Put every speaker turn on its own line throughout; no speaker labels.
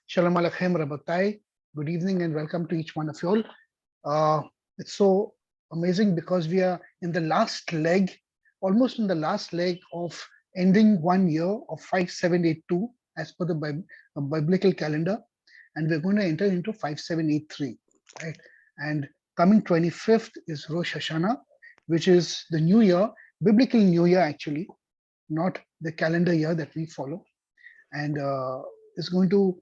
Shalom Aleichem Rabotai. Good evening and welcome to each one of you all. It's so amazing because we are in the last leg, almost in the last leg of ending 1 year of 5782 as per the biblical calendar, and we're going to enter into 5783, right? And coming 25th is Rosh Hashanah, which is the new year, biblical new year actually, not the calendar year that we follow. And it's going to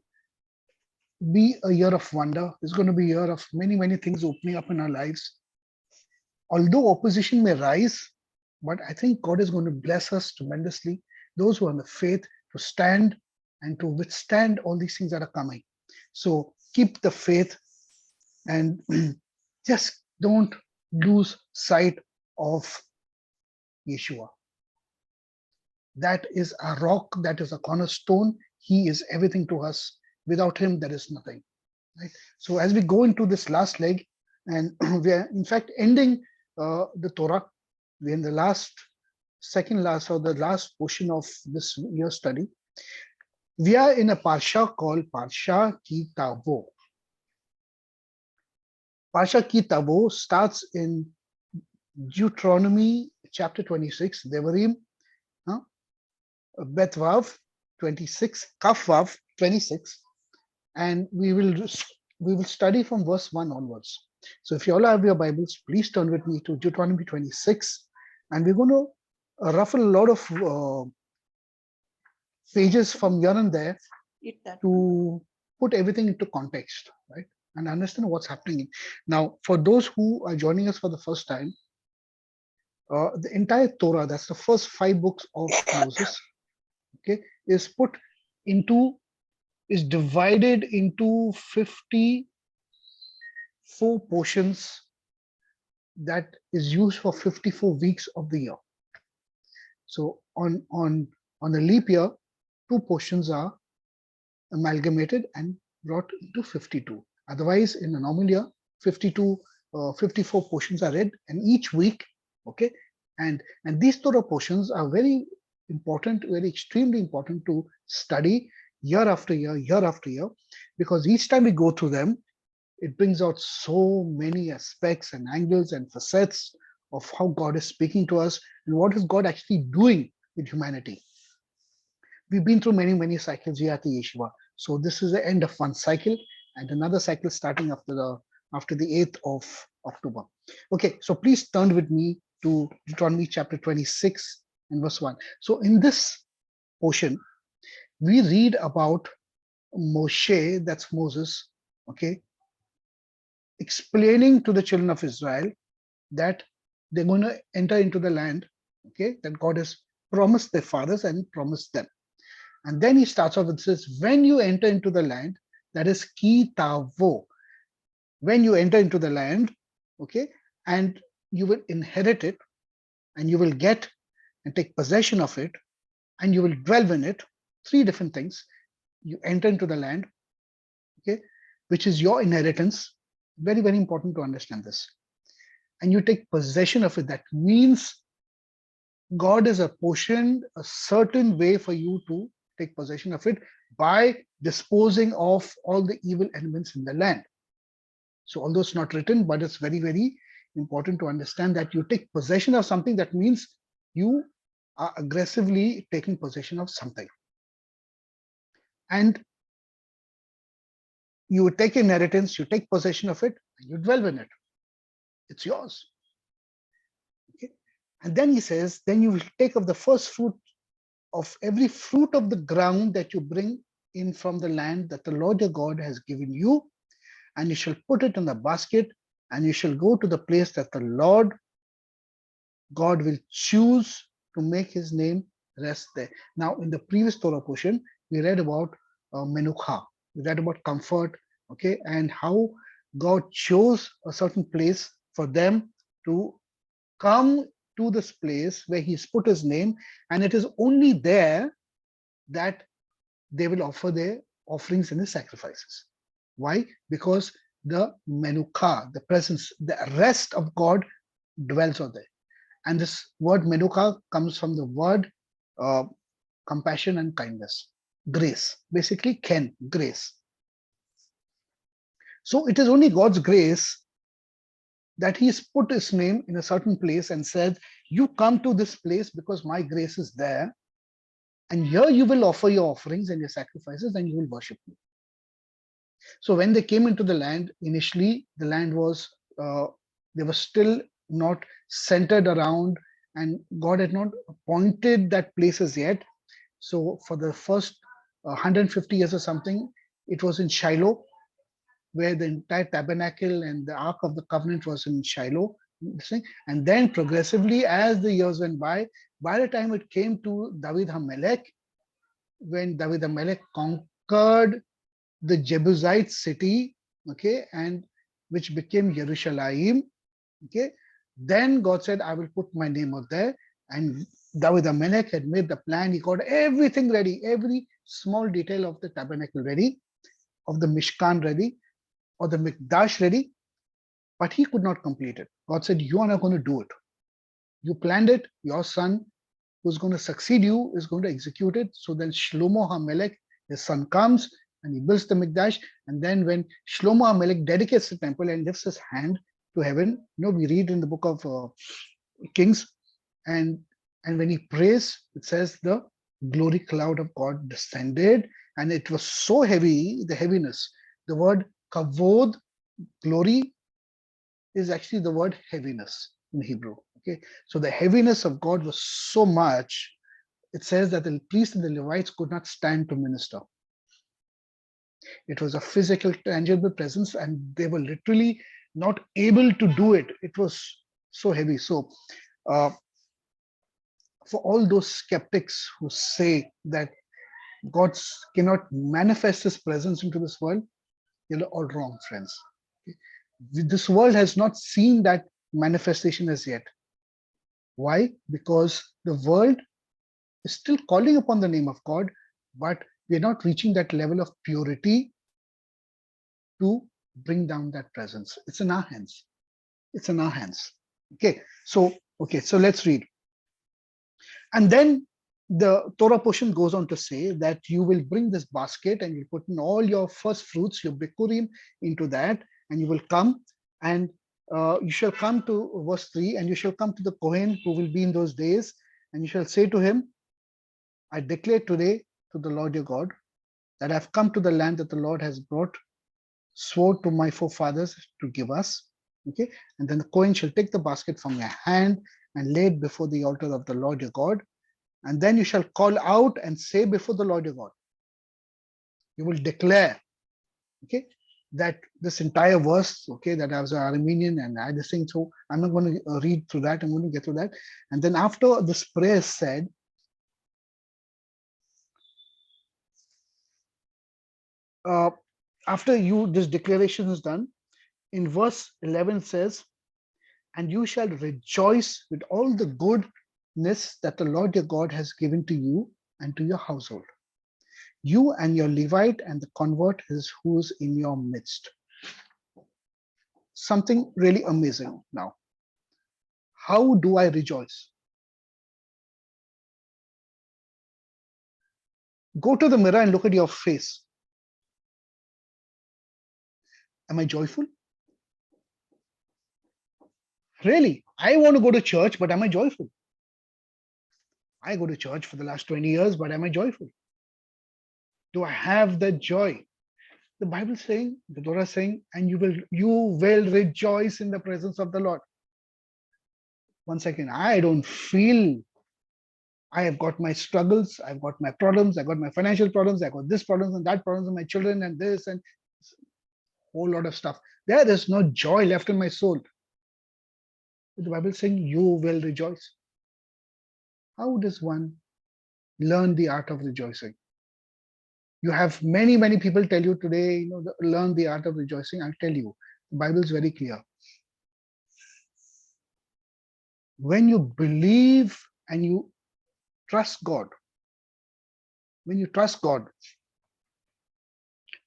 be a year of wonder. It's going to be a year of many, many things opening up in our lives. Although opposition may rise, but I think God is going to bless us tremendously, those who are in the faith, to stand and to withstand all these things that are coming. So keep the faith and just don't lose sight of Yeshua. That is a rock, that is a cornerstone. He is everything to us. Without him, there is nothing. Right? So as we go into this last leg, and we are in fact ending the Torah, we're in the last portion of this year's study. We are in a parsha called Parashat ki Tavo. Parashat ki Tavo starts in Deuteronomy chapter 26, Devarim, Bet Vav 26, Kaf Vav 26, and we will study from verse 1 onwards. So if you all have your Bibles, please turn with me to Deuteronomy 26, and we're going to ruffle a lot of pages from here and there to put everything into context, right, and understand what's happening. Now, for those who are joining us for the first time, the entire Torah, that's the first 5 books of Moses, okay, is divided into 54 portions that is used for 54 weeks of the year. So on a leap year, 2 portions are amalgamated and brought into 52. Otherwise, in a normal year, 54 portions are read, and each week, okay, and these Torah portions are very important, very extremely important to study year after year, because each time we go through them, it brings out so many aspects and angles and facets of how God is speaking to us and what is God actually doing with humanity. We've been through many, many cycles here at the Yeshua. So this is the end of one cycle and another cycle starting after the 8th of October. Okay, so please turn with me to Deuteronomy chapter 26 and verse 1. So in this portion, we read about Moshe, that's Moses, okay, explaining to the children of Israel that they're going to enter into the land, okay, that God has promised their fathers and promised them. And then he starts off and says, when you enter into the land, that is ki tavo, when you enter into the land, okay, and you will inherit it, and you will get and take possession of it, and you will dwell in it. 3 different things. You enter into the land, okay, which is your inheritance. Very, very important to understand this. And you take possession of it. That means God has apportioned a certain way for you to take possession of it by disposing of all the evil elements in the land. So although it's not written, but it's very, very important to understand that you take possession of something. That means you are aggressively taking possession of something. And you take inheritance, you take possession of it, and you dwell in it. It's yours. Okay? And then he says, then you will take of the first fruit of every fruit of the ground that you bring in from the land that the Lord your God has given you, and you shall put it in the basket, and you shall go to the place that the Lord God will choose to make his name rest there. Now, in the previous Torah portion, we read about menucha, we read about comfort, okay, and how God chose a certain place for them to come to this place where he's put his name, and it is only there that they will offer their offerings and the sacrifices. Why? Because the menucha, the presence, the rest of God dwells on there. And this word menucha comes from the word compassion and kindness, grace, basically grace. So it is only God's grace that He's put His name in a certain place and said, you come to this place because my grace is there, and here you will offer your offerings and your sacrifices and you will worship me. So when they came into the land, initially the land was, they were still not centered around, and God had not appointed that places yet. So for the first 150 years or something, it was in Shiloh, where the entire tabernacle and the Ark of the Covenant was in Shiloh. And then progressively, as the years went by the time it came to David HaMelech, when David HaMelech conquered the Jebusite city, okay, and which became Jerusalem, okay, then God said, I will put my name out there. And David HaMelech had made the plan. He got everything ready, every small detail of the tabernacle ready, of the Mishkan ready, or the Mikdash ready, but he could not complete it. God said, you are not going to do it. You planned it, your son who's going to succeed you is going to execute it. So then Shlomo HaMelech, his son, comes and he builds the Mikdash. And then when Shlomo HaMelech dedicates the temple and lifts his hand to heaven, we read in the book of Kings, and when he prays, it says the glory cloud of God descended, and it was so heavy, the heaviness. The word kavod, glory, is actually the word heaviness in Hebrew. Okay, so the heaviness of God was so much. It says that the priests and the Levites could not stand to minister. It was a physical, tangible presence, and they were literally not able to do it. It was so heavy. So, for all those skeptics who say that God cannot manifest His presence into this world, you're all wrong, friends. Okay? This world has not seen that manifestation as yet. Why? Because the world is still calling upon the name of God, but we're not reaching that level of purity to bring down that presence. It's in our hands. It's in our hands. Okay, so let's read. And then the Torah portion goes on to say that you will bring this basket and you put in all your first fruits, your bikurim, into that, and you will come and you shall come to verse 3, and you shall come to the Kohen who will be in those days, and you shall say to him, I declare today to the Lord your God that I've come to the land that the Lord has brought, swore to my forefathers to give us. Okay, and then the Kohen shall take the basket from your hand and lay it before the altar of the Lord your God. And then you shall call out and say before the Lord your God. You will declare, okay, that this entire verse, okay, that I was an Armenian and I had this thing. So I'm not going to read through that. I'm going to get through that. And then after this prayer is said, after this declaration is done, in verse 11 says, and you shall rejoice with all the goodness that the Lord your God has given to you and to your household, you and your Levite and the convert who's in your midst. Something really amazing now. How do I rejoice? Go to the mirror and look at your face. Am I joyful? Really? I want to go to church, but am I joyful? I go to church for the last 20 years, but am I joyful? Do I have that joy? The Bible is saying, the Torah is saying, and you will rejoice in the presence of the Lord. One second, I don't feel, I have got my struggles, I've got my problems, I've got my financial problems, I've got this problems and that problems, and my children and this and whole lot of stuff. There is no joy left in my soul. The Bible is saying you will rejoice. How does one learn the art of rejoicing? You have many people tell you today, learn the art of rejoicing. I'll tell you, the Bible is very clear. When you believe and you trust God, when you trust God,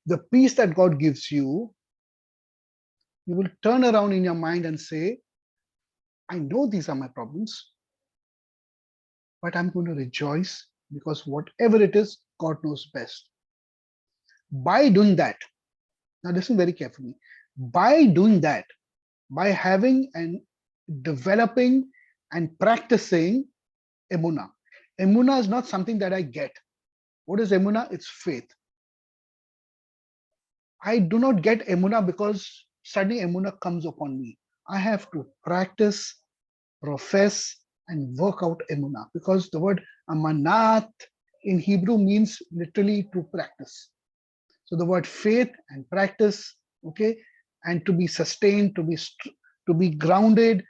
the peace that God gives you, you will turn around in your mind and say, I know these are my problems, but I'm going to rejoice because whatever it is, God knows best. By doing that, Now listen very carefully. By doing that, by having and developing and practicing emuna. Emuna is not something that I get. What is emuna? It's faith. I do not get emuna because suddenly emuna comes upon me. I have to practice, profess, and work out emuna, because the word amanat in Hebrew means literally to practice. So the word faith and practice, okay, and to be sustained, to be grounded,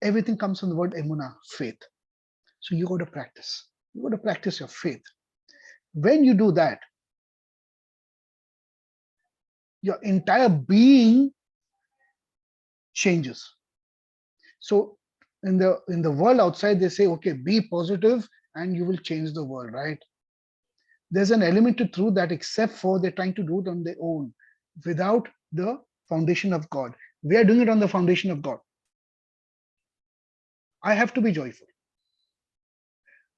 everything comes from the word emuna, faith. So you got to practice. You got to practice your faith. When you do that, your entire being changes. So in the world outside, they say, okay, be positive and you will change the world, right? There's an element to truth that, except for they're trying to do it on their own without the foundation of God. We are doing it on the foundation of God. I have to be joyful.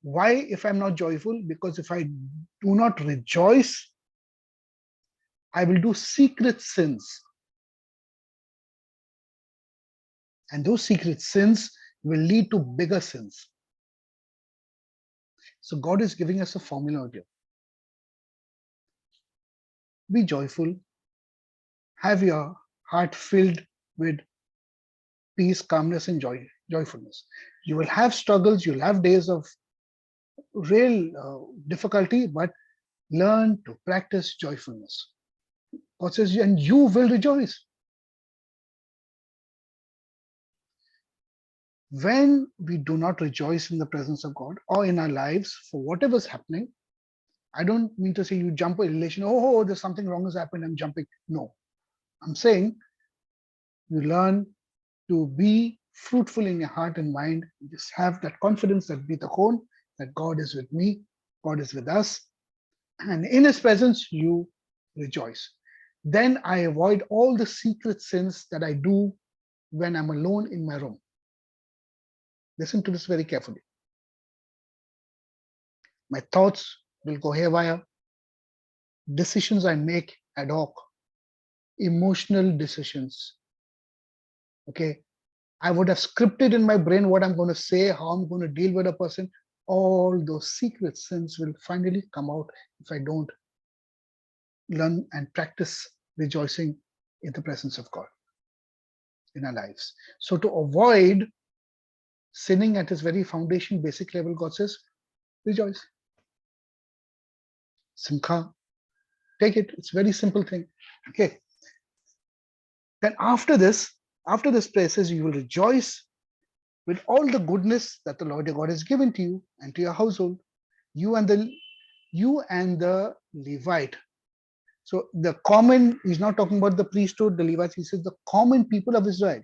Why, if I'm not joyful? Because if I do not rejoice, I will do secret sins. And those secret sins will lead to bigger sins. So God is giving us a formula here. Be joyful. Have your heart filled with peace, calmness, and joyfulness. You will have struggles. You'll have days of real difficulty, but learn to practice joyfulness. God says, and you will rejoice. When we do not rejoice in the presence of God or in our lives for whatever's happening, I don't mean to say you jump a relation, oh, there's something wrong has happened, I'm jumping. No, I'm saying you learn to be fruitful in your heart and mind. Just have that confidence, that bitachon, that God is with me, God is with us, and in His presence you rejoice. Then I avoid all the secret sins that I do when I'm alone in my room. Listen to this very carefully. My thoughts will go haywire. Decisions I make ad hoc, emotional decisions. Okay, I would have scripted in my brain what I'm going to say, how I'm going to deal with a person. All those secret sins will finally come out if I don't learn and practice rejoicing in the presence of God in our lives. So to avoid sinning at its very foundation, basic level, God says, rejoice. Simcha. Take it. It's a very simple thing. Okay. Then after this prayer says, you will rejoice with all the goodness that the Lord your God has given to you and to your household, you and the Levite. So the common, he's not talking about the priesthood, the Levites, he says the common people of Israel,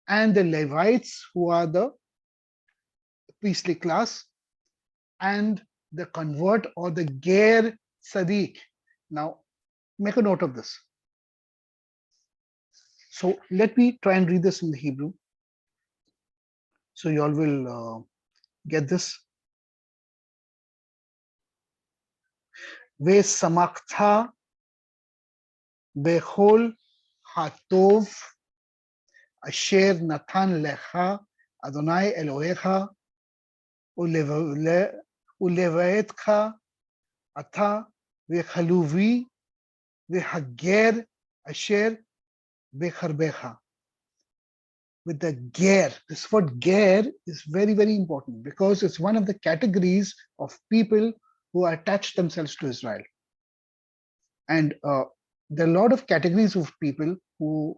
and the Levites, who are the priestly class, and the convert or the Ger Sadiq. Now, make a note of this. So let me try and read this in the Hebrew. So you all will get this. Ve samakta bechol hatov asher natan lecha Adonai Elohecha ulevaetcha ata vechaluvi vehager asher becharbecha. With the ger, this word ger is very, very important because it's one of the categories of people who attach themselves to Israel. And there are a lot of categories of people who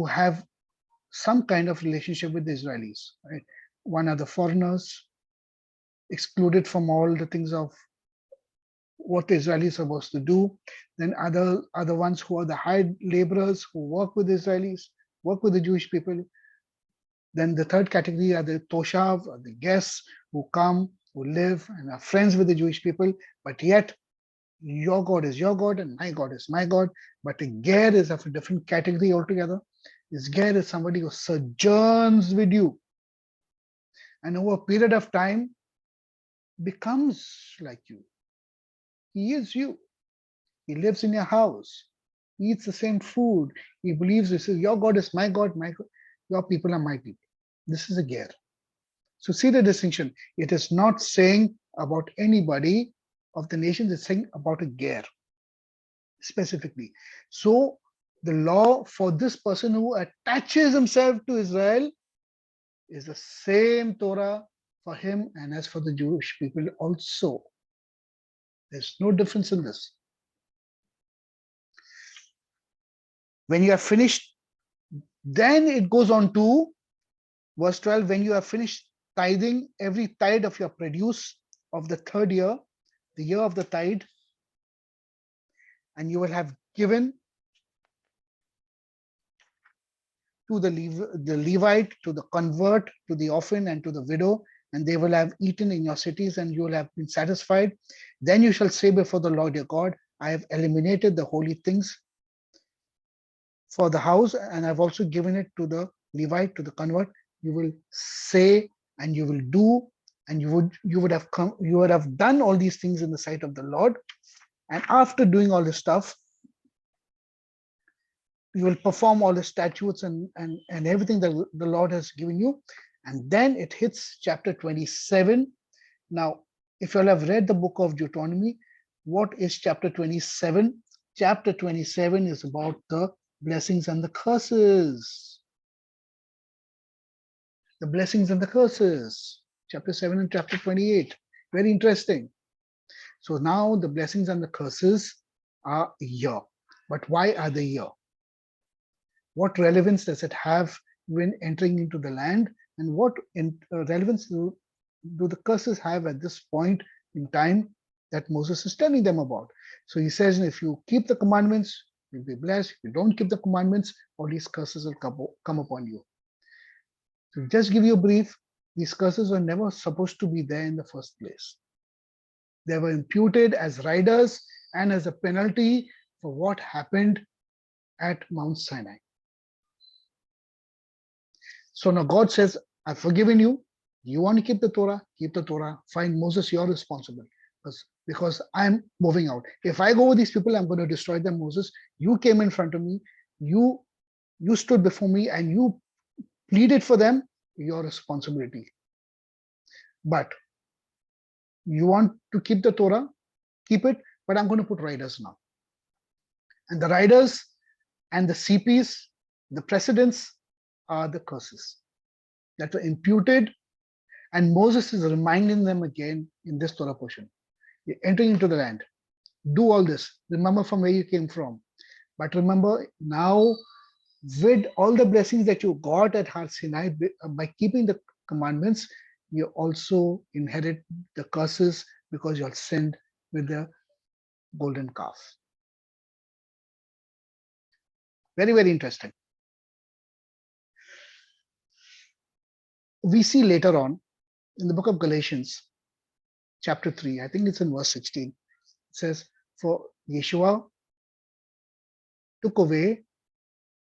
have some kind of relationship with the Israelis. Right? One are the foreigners, excluded from all the things of what the Israelis are supposed to do. Then other ones who are the hired laborers who work with the Israelis, work with the Jewish people. Then the third category are the Toshav, or the guests who come, who live and are friends with the Jewish people, but yet your God is your God and my God is my God. But a ger is of a different category altogether. This ger is somebody who sojourns with you and over a period of time becomes like you. He is you. He lives in your house. He eats the same food. He believes this is your God is my God, your people are my people. This is a ger. So see the distinction. It is not saying about anybody of the nations, it's saying about a ger specifically. So the law for this person who attaches himself to Israel is the same Torah for him and as for the Jewish people also. There's no difference in this. When you have finished, then it goes on to verse 12. When you have finished tithing every tithe of your produce of the third year, the year of the tithe, and you will have given to the Levite, to the convert, to the orphan, and to the widow, and they will have eaten in your cities, and you will have been satisfied. Then you shall say before the Lord your God, I have eliminated the holy things for the house, and I've also given it to the Levite, to the convert. You will say, and you will do, and you would have done all these things in the sight of the Lord. And after doing all this stuff, you will perform all the statutes and everything that the Lord has given you. And then it hits chapter 27. Now, if you all have read the book of Deuteronomy, what is chapter 27? Chapter 27 is about the blessings and the curses. The blessings and the curses. Chapter 7 and chapter 28. Very interesting. So now the blessings and the curses are here. But why are they here? What relevance does it have when entering into the land? And what relevance do the curses have at this point in time that Moses is telling them about? So he says, if you keep the commandments, you'll be blessed. If you don't keep the commandments, all these curses will come upon you. To just give you a brief, these curses were never supposed to be there in the first place. They were imputed as riders and as a penalty for what happened at Mount Sinai. So now God says, I've forgiven you. You want to keep the Torah? Keep the Torah. Fine, Moses, you're responsible. Because I'm moving out. If I go with these people, I'm going to destroy them, Moses. You came in front of me. You stood before me and you pleaded for them. Your responsibility. But you want to keep the Torah? Keep it. But I'm going to put riders now. And the riders and the CPs, the precedents, are the curses that were imputed, and Moses is reminding them again in this Torah portion. You're entering into the land. Do all this. Remember from where you came from. But remember now, with all the blessings that you got at Har Sinai, by keeping the commandments, you also inherit the curses because you are sinned with the golden calf. Very, very interesting. We see later on in the book of Galatians, chapter 3, I think it's in verse 16, it says, for Yeshua took away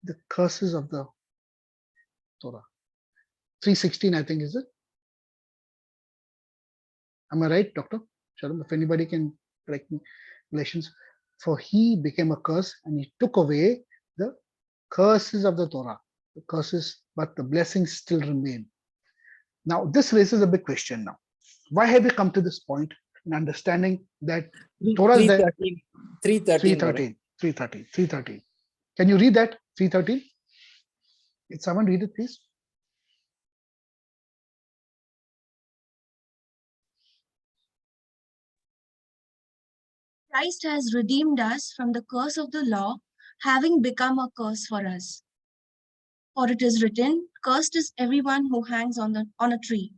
the curses of the Torah. 3:16, I think, is it? Am I right, Doctor Shalom? If anybody can correct me. Galatians, for he became a curse and he took away the curses of the Torah. The curses, but the blessings still remain. Now, this raises a big question now. Why have we come to this point in understanding that Torah is there? 3:13. Can you read that? 3:13. Can someone read it, please?
Christ has redeemed us from the curse of the law, having become a curse for us. For it is written, cursed is everyone who hangs on a tree.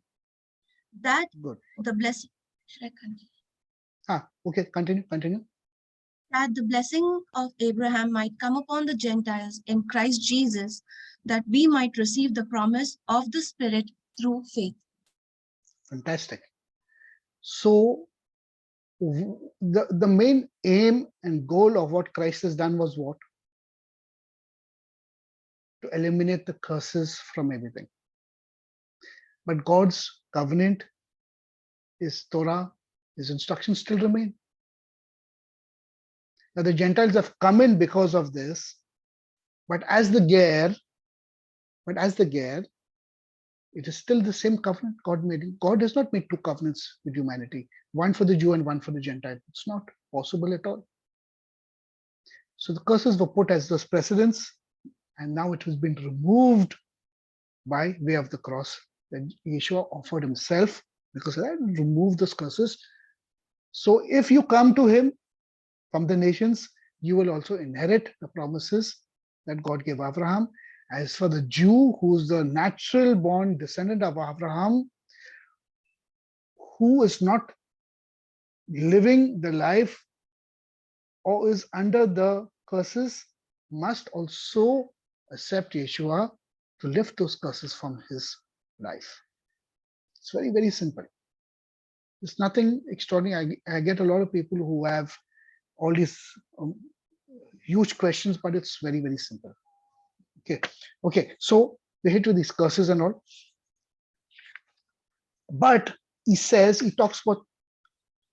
That
Good.
The blessing. Should I continue?
Okay, continue.
That the blessing of Abraham might come upon the Gentiles in Christ Jesus, that we might receive the promise of the Spirit through faith.
Fantastic. So the main aim and goal of what Christ has done was what? To eliminate the curses from everything. But God's covenant, his Torah, his instructions still remain. that the Gentiles have come in because of this, but as the ger, it is still the same covenant God made. God does not make two covenants with humanity, one for the Jew and one for the Gentile. It's not possible at all. So the curses were put as those precedents, and now it has been removed by way of the cross. That Yeshua offered himself because of that, remove those curses. So if you come to him from the nations, you will also inherit the promises that God gave Abraham. As for the Jew, who's the natural born descendant of Abraham, who is not living the life or is under the curses, must also accept Yeshua to lift those curses from his life. It's very, very simple. It's nothing extraordinary. I get a lot of people who have all these huge questions, but it's very, very simple. Okay. So they hit with these curses and all. But he talks about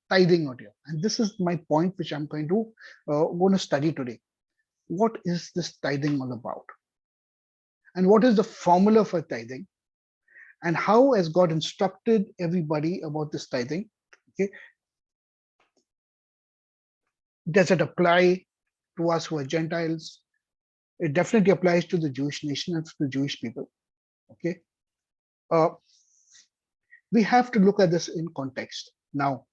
tithing out here. And this is my point, which I'm going to study today. What is this tithing all about? And what is the formula for tithing? And how has God instructed everybody about this tithing? Okay. Does it apply to us who are Gentiles? It definitely applies to the Jewish nation and to the Jewish people. Okay. We have to look at this in context. Now,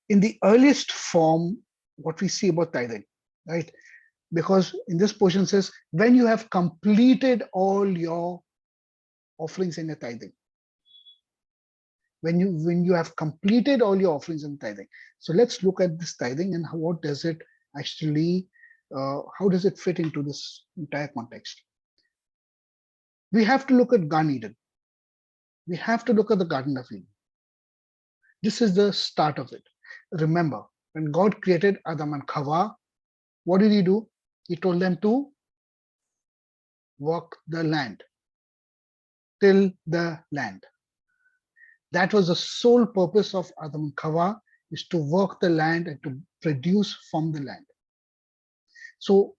in the earliest form, what we see about tithing, right? Because in this portion says, when you have completed all your offerings in your tithing. When you have completed all your offerings in tithing. So let's look at this tithing and what does it actually, how does it fit into this entire context? We have to look at Gan Eden. We have to look at the Garden of Eden. This is the start of it. Remember, when God created Adam and Chava, what did he do? He told them to work the land, till the land. That was the sole purpose of Adam and Chava, is to work the land and to produce from the land. So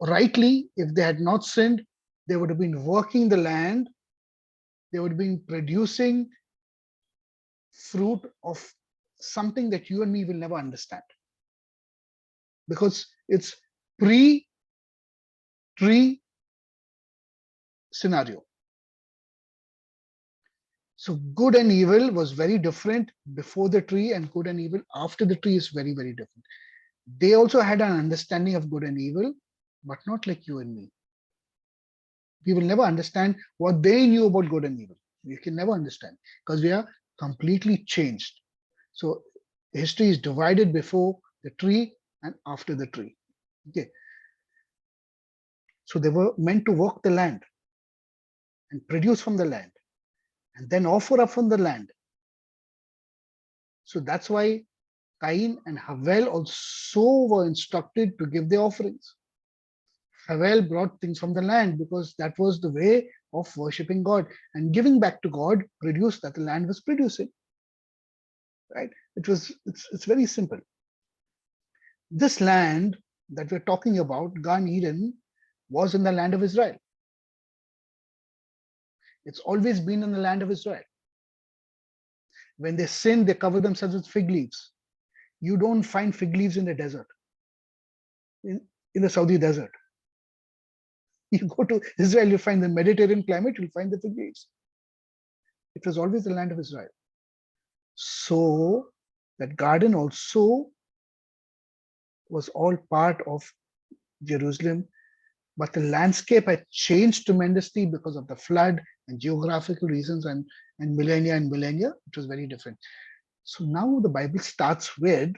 rightly, if they had not sinned, they would have been working the land, they would have been producing fruit of something that you and me will never understand. Because it's pre-tree scenario. So good and evil was very different before the tree, and good and evil after the tree is very, very different. They also had an understanding of good and evil, but not like you and me. We will never understand what they knew about good and evil. We can never understand because we are completely changed. So history is divided before the tree and after the tree. Okay. So they were meant to work the land and produce from the land and then offer up from the land. So that's why Cain and Havel also were instructed to give their offerings. Havel brought things from the land because that was the way of worshipping God, and giving back to God produced that the land was producing. Right? It's very simple. This land that we're talking about, Gan Eden, was in the land of Israel. It's always been in the land of Israel. When they sin, they cover themselves with fig leaves. You don't find fig leaves in the desert, in the Saudi desert. You go to Israel, you find the Mediterranean climate, you'll find the fig leaves. It was always the land of Israel. So that garden also was all part of Jerusalem, but the landscape had changed tremendously because of the flood and geographical reasons and millennia and millennia. It was very different. So now the Bible starts with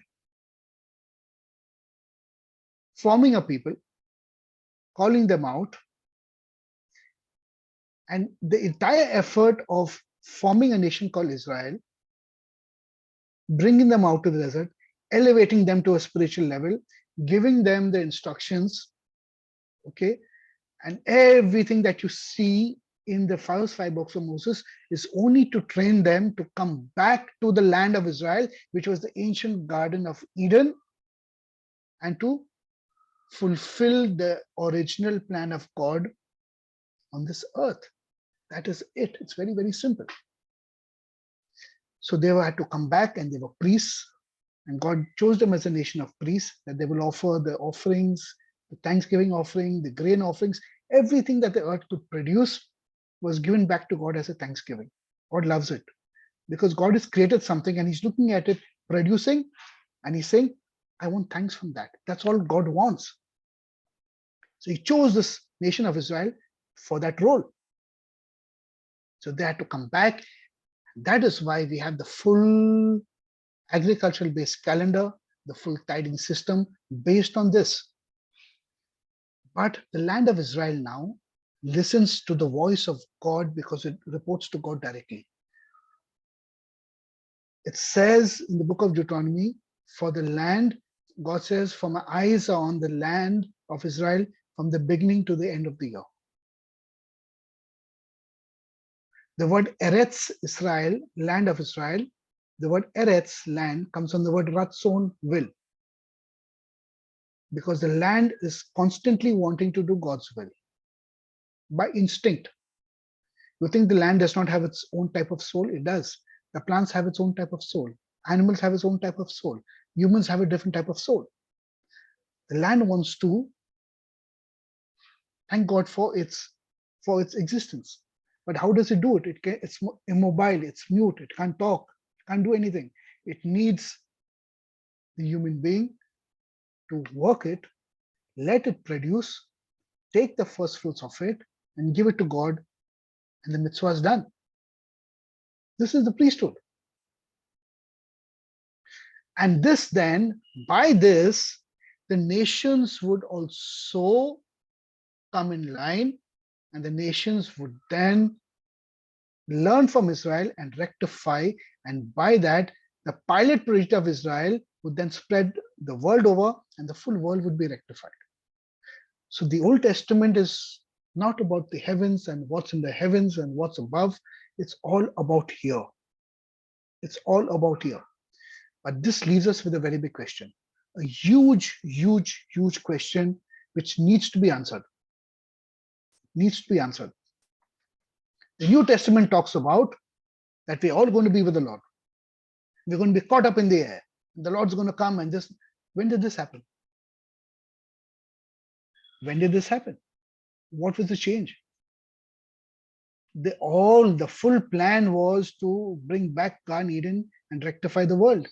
forming a people, calling them out, and the entire effort of forming a nation called Israel, bringing them out to the desert, elevating them to a spiritual level, giving them the instructions, okay, and everything that you see in the first 5 books of Moses is only to train them to come back to the land of Israel, which was the ancient Garden of Eden, and to fulfill the original plan of God on this earth. That is it. It's very, very simple. So they had to come back, and they were priests, and God chose them as a nation of priests, that they will offer the offerings, the thanksgiving offering, the grain offerings, everything that the earth could produce was given back to God as a thanksgiving. God loves it because God has created something and he's looking at it producing, and he's saying, I want thanks from that. That's all God wants. So he chose this nation of Israel for that role. So they had to come back. That is why we have the full agricultural based calendar, the full tithing system based on this. But the land of Israel now listens to the voice of God because it reports to God directly. It says in the book of Deuteronomy, for the land, God says, for my eyes are on the land of Israel from the beginning to the end of the year. The word Eretz Israel, land of Israel, the word Eretz, land, comes from the word Ratzon, will. Because the land is constantly wanting to do God's will by instinct. You think the land does not have its own type of soul? It does. The plants have its own type of soul. Animals have its own type of soul. Humans have a different type of soul. The land wants to thank God for its existence. But how does it do it? It's immobile, it's mute, it can't talk, it can't do anything. It needs the human being to work it, let it produce, take the first fruits of it, and give it to God, and the mitzvah is done. This is the priesthood. And this then, by this, the nations would also come in line, and the nations would then learn from Israel and rectify. And by that, the pilot project of Israel would then spread the world over, and the full world would be rectified. So the Old Testament is not about the heavens and what's in the heavens and what's above. It's all about here. It's all about here. But this leaves us with a very big question, a huge, huge, huge question which needs to be answered. Needs to be answered. The New Testament talks about that we're all going to be with the Lord. We're going to be caught up in the air. The Lord's going to come and this. When did this happen? When did this happen? What was the change? The full plan was to bring back Gan Eden and rectify the world.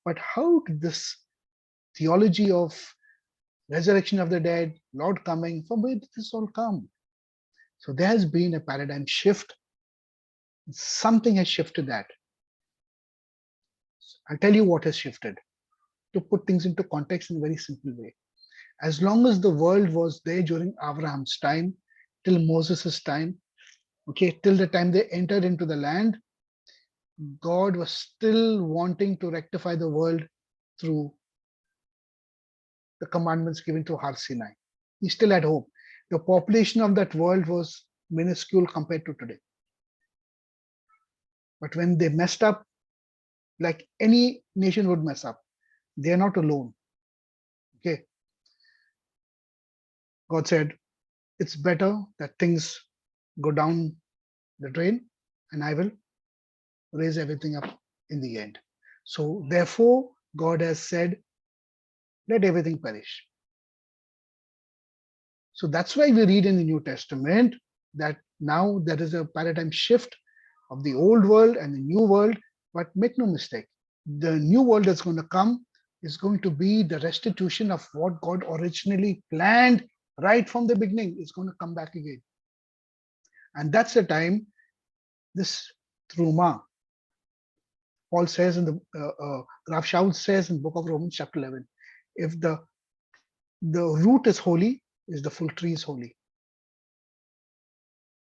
But how did this theology of resurrection of the dead, Lord coming, from where did this all come? So there has been a paradigm shift. Something has shifted that. I'll tell you what has shifted. To put things into context in a very simple way. As long as the world was there during Abraham's time, till Moses' time, okay, till the time they entered into the land, God was still wanting to rectify the world through the commandments given to Har Sinai. He still had hope. The population of that world was minuscule compared to today. But when they messed up, like any nation would mess up, they are not alone. Okay. God said, it's better that things go down the drain, and I will raise everything up in the end. So therefore, God has said, let everything perish. So that's why we read in the New Testament that now there is a paradigm shift of the old world and the new world. But make no mistake, the new world that's going to come is going to be the restitution of what God originally planned right from the beginning. It's going to come back again. And that's the time this Truma, Paul says in the Rav Shaul says in the book of Romans chapter 11, if the root is holy, is the full tree is holy.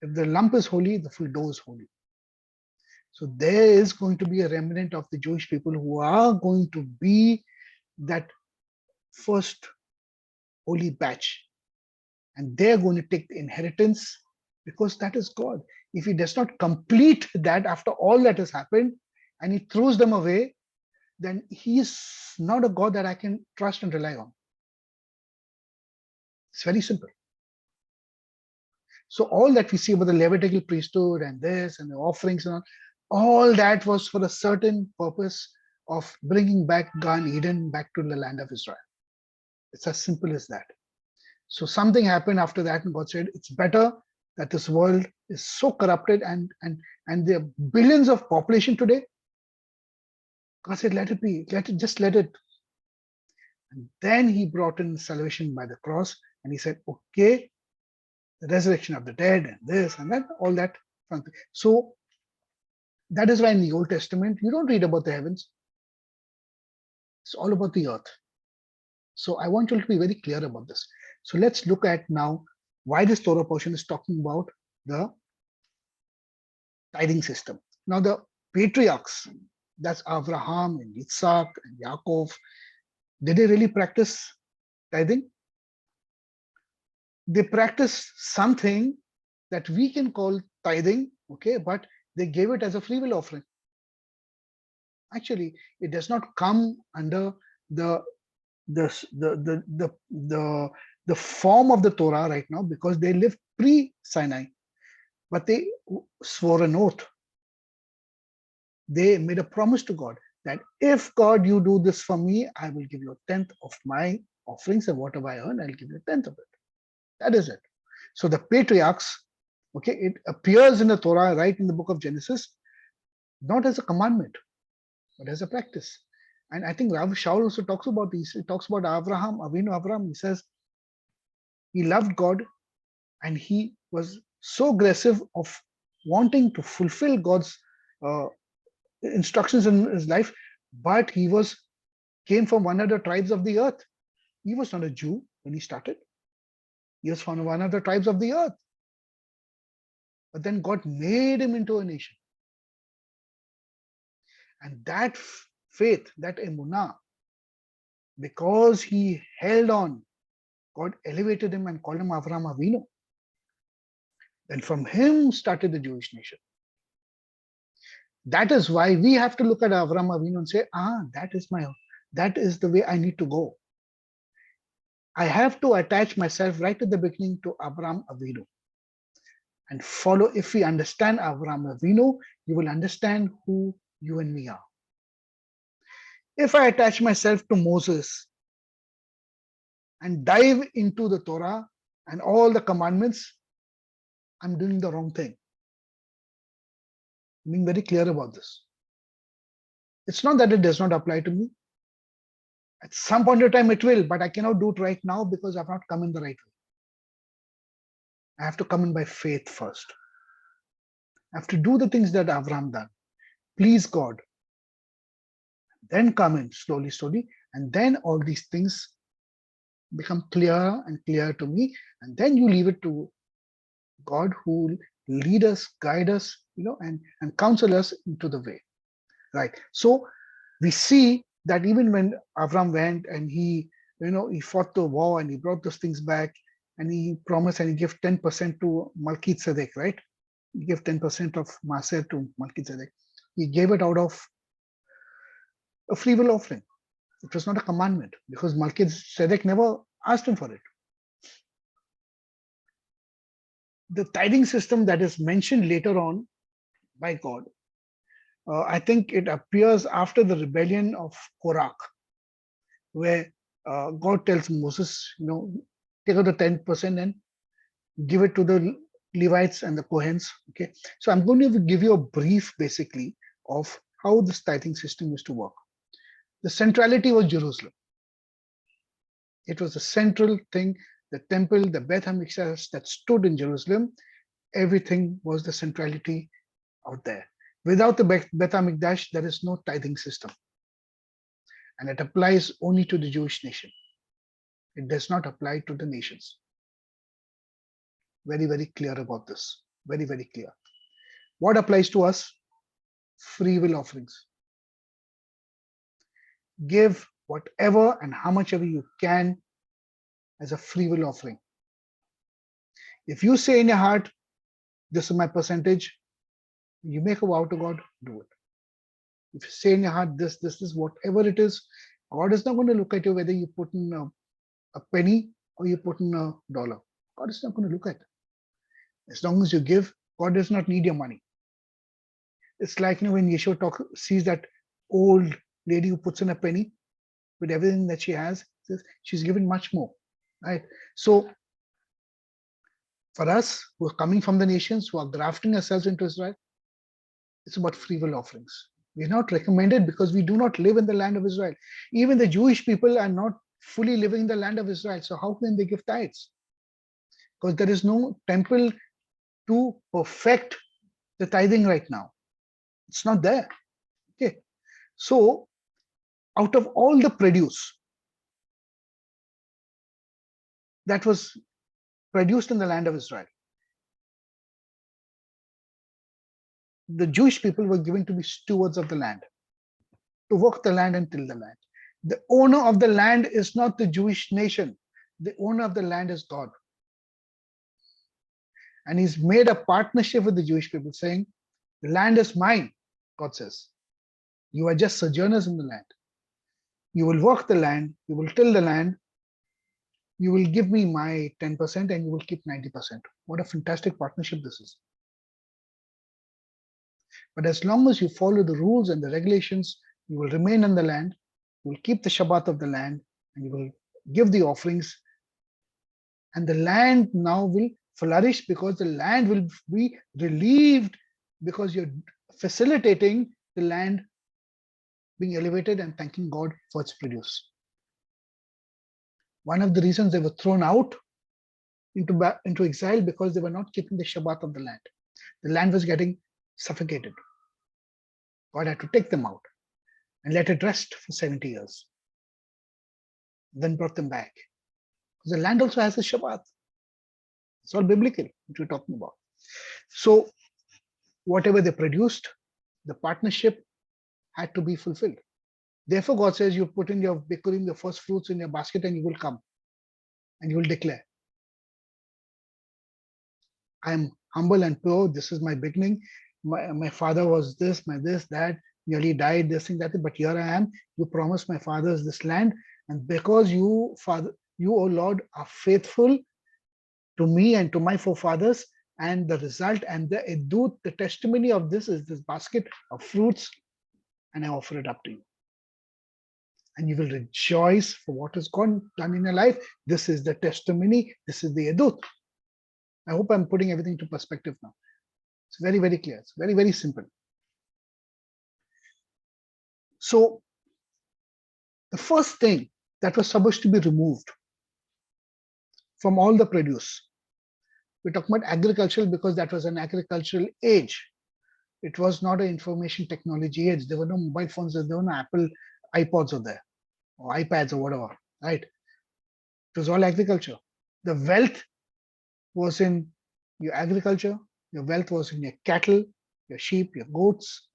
If the lump is holy, the full dough is holy. So there is going to be a remnant of the Jewish people who are going to be that first holy batch. And they're going to take the inheritance because that is God. If he does not complete that after all that has happened and he throws them away, then he's not a God that I can trust and rely on. It's very simple. So all that we see about the Levitical priesthood and this and the offerings and all that was for a certain purpose of bringing back Gan Eden back to the land of Israel. It's as simple as that. So something happened after that, and God said, it's better that this world is so corrupted and there are billions of population today. God said, let it be, just let it. And then he brought in salvation by the cross, and he said, okay, the resurrection of the dead and this and that, all that. So that is why in the Old Testament, you don't read about the heavens. It's all about the earth. So I want you to be very clear about this. So let's look at now why this Torah portion is talking about the tithing system. Now the patriarchs, that's Abraham and Isaac and Yaakov, did they really practice tithing? They practiced something that we can call tithing, okay, but they gave it as a free will offering. Actually, it does not come under the the form of the Torah right now because they live pre-Sinai, but they swore an oath. They made a promise to God that if God, you do this for me, I will give you a tenth of my offerings, and whatever I earn, I'll give you a tenth of it. That is it. So the patriarchs, okay, it appears in the Torah right in the book of Genesis, not as a commandment, but as a practice. And I think Rav Shaul also talks about these. He talks about Abraham, Avinu Abraham. He says he loved God and he was so aggressive of wanting to fulfill God's instructions in his life, but he came from one of the tribes of the earth. He was not a Jew when he started. He was from one of the tribes of the earth. But then God made him into a nation. And that faith, that emunah, because he held on, God elevated him and called him Avraham Avinu. Then from him started the Jewish nation. That is why we have to look at Avraham Avinu and say, that is the way I need to go. I have to attach myself right at the beginning to Avraham Avinu and follow. If we understand Avraham Avinu, you will understand who you and me are. If I attach myself to Moses and dive into the Torah and all the commandments, I'm doing the wrong thing. I'm being very clear about this. It's not that it does not apply to me. At some point of time it will, but I cannot do it right now because I've not come in the right way. I have to come in by faith first. I have to do the things that Avraham done. Please God. Then come in slowly, and then all these things become clear and clear to me, and then you leave it to God who will lead us, guide us, and counsel us into the way. Right. So we see that even when Avram went and he fought the war and he brought those things back and he promised and he gave 10% to Melchizedek, right? He gave 10% of Maser to Melchizedek. He gave it out of a free will offering. It was not a commandment because Melchizedek never asked him for it. The tithing system that is mentioned later on by God, I think it appears after the rebellion of Korach, where God tells Moses, take out the 10% and give it to the Levites and the Kohens. Okay, so I'm going to give you a brief, basically, of how this tithing system used to work. The centrality was Jerusalem. It was a central thing. The temple, the Beth HaMikdash that stood in Jerusalem, everything was the centrality out there. Without the Beth HaMikdash, there is no tithing system. And it applies only to the Jewish nation. It does not apply to the nations. Very, very clear about this. Very, very clear. What applies to us? Free will offerings. Give whatever and how much ever you can as a free will offering. If you say in your heart, this is my percentage, you make a vow to God, do it. If you say in your heart, this, whatever it is, God is not going to look at you whether you put in a penny or you put in $1. God is not going to look at it. As long as you give, God does not need your money. It's like, when Yeshua sees that old lady who puts in a penny with everything that she has, says she's given much more, right? So for us who are coming from the nations, who are grafting ourselves into Israel, it's about free will offerings. We are not recommended because we do not live in the land of Israel. Even the Jewish people are not fully living in the land of Israel. So how can they give tithes? Because there is no temple to perfect the tithing right now. It's not there. Okay. So out of all the produce that was produced in the land of Israel, the Jewish people were given to be stewards of the land, to work the land and till the land. The owner of the land is not the Jewish nation. The owner of the land is God. And he's made a partnership with the Jewish people saying, the land is mine, God says. You are just sojourners in the land. You will work the land, you will till the land, you will give me my 10% and you will keep 90%. What a fantastic partnership this is. But as long as you follow the rules and the regulations, you will remain in the land, you will keep the Shabbat of the land, and you will give the offerings. And the land now will flourish because the land will be relieved because you're facilitating the land being elevated and thanking God for its produce. One of the reasons they were thrown out into exile because they were not keeping the Shabbat of the land. The land was getting suffocated. God had to take them out and let it rest for 70 years. Then brought them back. Because the land also has a Shabbat. It's all biblical, what we're talking about. So whatever they produced, the partnership had to be fulfilled. Therefore, God says, you put in your bikurim, your first fruits in your basket, and you will come and you will declare, I am humble and pure. This is my beginning. My father was this, that, nearly died, this thing, that, but here I am. You promised my fathers this land. And because you, O Lord, are faithful to me and to my forefathers, and the result and the edut, the testimony of this is this basket of fruits, and I offer it up to you. And you will rejoice for what has gone done in your life. This is the testimony. This is the edut. I hope I'm putting everything to perspective now. It's very, very clear. It's very, very simple. So the first thing that was supposed to be removed from all the produce, we're talking about agricultural because that was an agricultural age. It was not an information technology age. There were no mobile phones. There were no Apple iPods or there, or iPads or whatever, right? It was all agriculture. The wealth was in your agriculture. Your wealth was in your cattle, your sheep, your goats,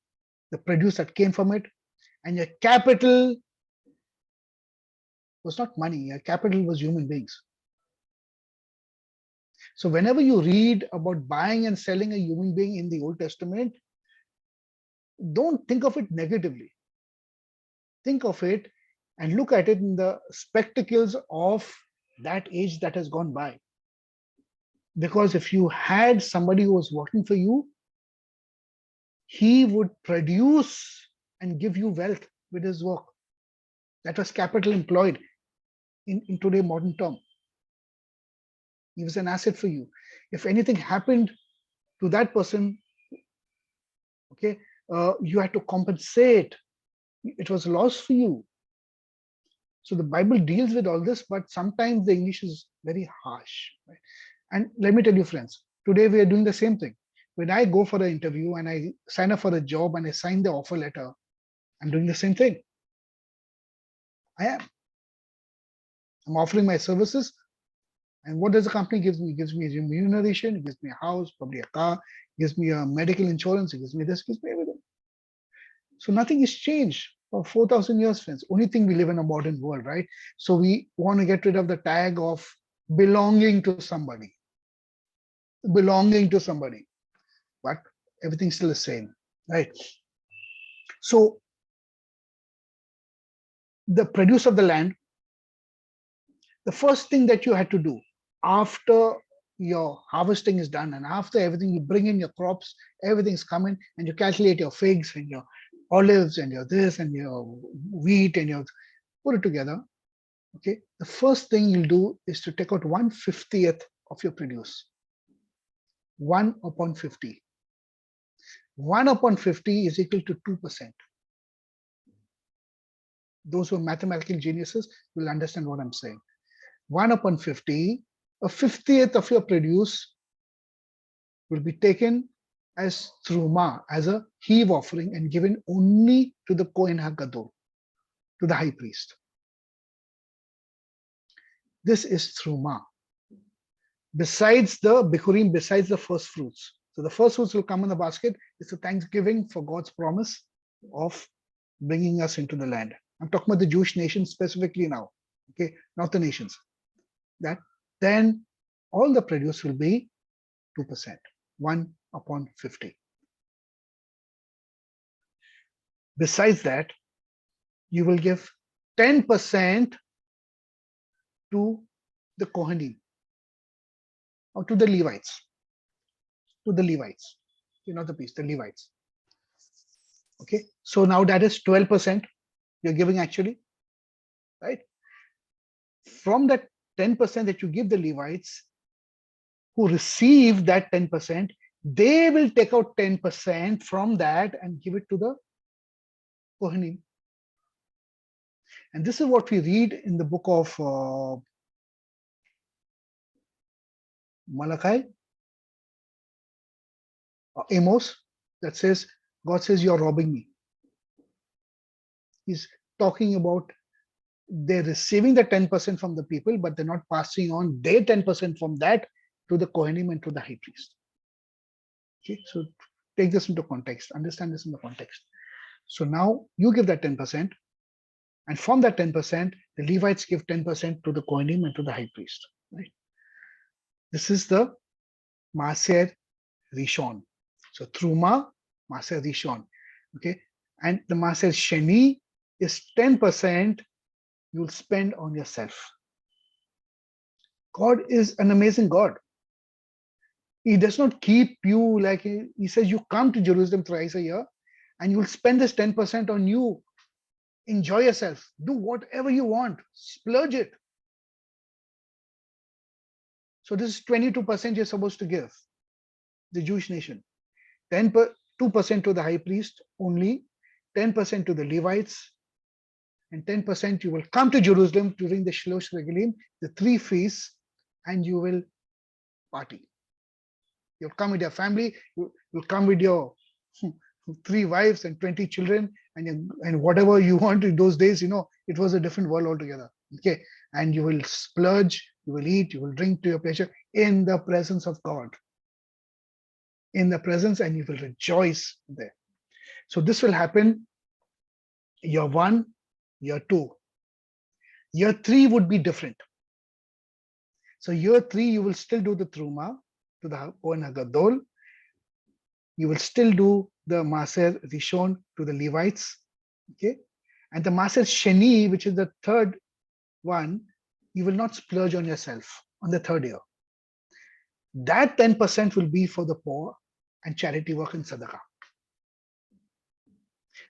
the produce that came from it. And your capital was not money. Your capital was human beings. So whenever you read about buying and selling a human being in the Old Testament, don't think of it negatively. Think of it and look at it in the spectacles of that age that has gone by. Because if you had somebody who was working for you, he would produce and give you wealth with his work. That was capital employed in today's modern term. He was an asset for you. If anything happened to that person, okay, you had to compensate. It was a loss for you. So the Bible deals with all this, but sometimes the English is very harsh. Right? And let me tell you, friends, today we are doing the same thing. When I go for an interview and I sign up for a job and I sign the offer letter, I'm doing the same thing. I am. I'm offering my services. And what does the company give me? It gives me a remuneration, it gives me a house, probably a car, it gives me a medical insurance, it gives me this, it gives me everything. So nothing has changed for 4,000 years, friends. Only thing, we live in a modern world, right? So we want to get rid of the tag of belonging to somebody. Belonging to somebody. But everything's still the same, right? So the produce of the land, the first thing that you had to do after your harvesting is done and after everything, you bring in your crops, everything's coming, and you calculate your figs and your olives and your this and your wheat and your put it together. Okay, the first thing you'll do is to take out 1/50th of your produce. 1 upon 50. 1 upon 50 is equal to 2%. Those who are mathematical geniuses will understand what I'm saying. 1 upon 50, a 50th of your produce will be taken as truma, as a heave offering, and given only to the Kohen HaGadol, to the high priest. This is truma. Besides the bikurim, besides the first fruits. So the first fruits will come in the basket. It's a thanksgiving for God's promise of bringing us into the land. I'm talking about the Jewish nation specifically now, okay, not the nations. That then all the produce will be 2%, 1 upon 50. Besides that, you will give 10% to the Kohanim or to the Levites. To the Levites, not the priests, the Levites. Okay, so now that is 12% you're giving actually, right? From that 10% that you give the Levites who receive that 10%, they will take out 10% from that and give it to the Kohanim. And this is what we read in the book of Malachi, Amos, that says, God says, you're robbing me. He's talking about they're receiving the 10% from the people, but they're not passing on their 10% from that to the Kohanim and to the high priest. Okay, so take this into context, understand this in the context. So now you give that 10%, and from that 10%, the Levites give 10% to the Kohanim and to the high priest. Right? This is the Maaser Rishon. So Truma, Maaser Rishon. Okay, and the Maaser Sheni is 10% you'll spend on yourself. God is an amazing God. He does not keep you like he says, you come to Jerusalem thrice a year and you'll spend this 10% on you. Enjoy yourself. Do whatever you want. Splurge it. So this is 22% you're supposed to give the Jewish nation. 2% to the high priest only, 10% to the Levites, and 10% you will come to Jerusalem during the Shlosh Regalim, the 3 feasts, and you will party. You'll come with your family, you'll come with your 3 wives and 20 children, and whatever you want in those days, it was a different world altogether. Okay, and you will splurge, you will eat, you will drink to your pleasure in the presence of God. In the presence, and you will rejoice there. So this will happen year 1, year 2. Year 3 would be different. So year 3, you will still do the Truma to the Kohen HaGadol. You will still do the Maaser Rishon to the Levites. Okay, and the Maaser Sheni, which is the third one, you will not splurge on yourself on the 3rd year. That 10% will be for the poor and charity work in Sadaqah.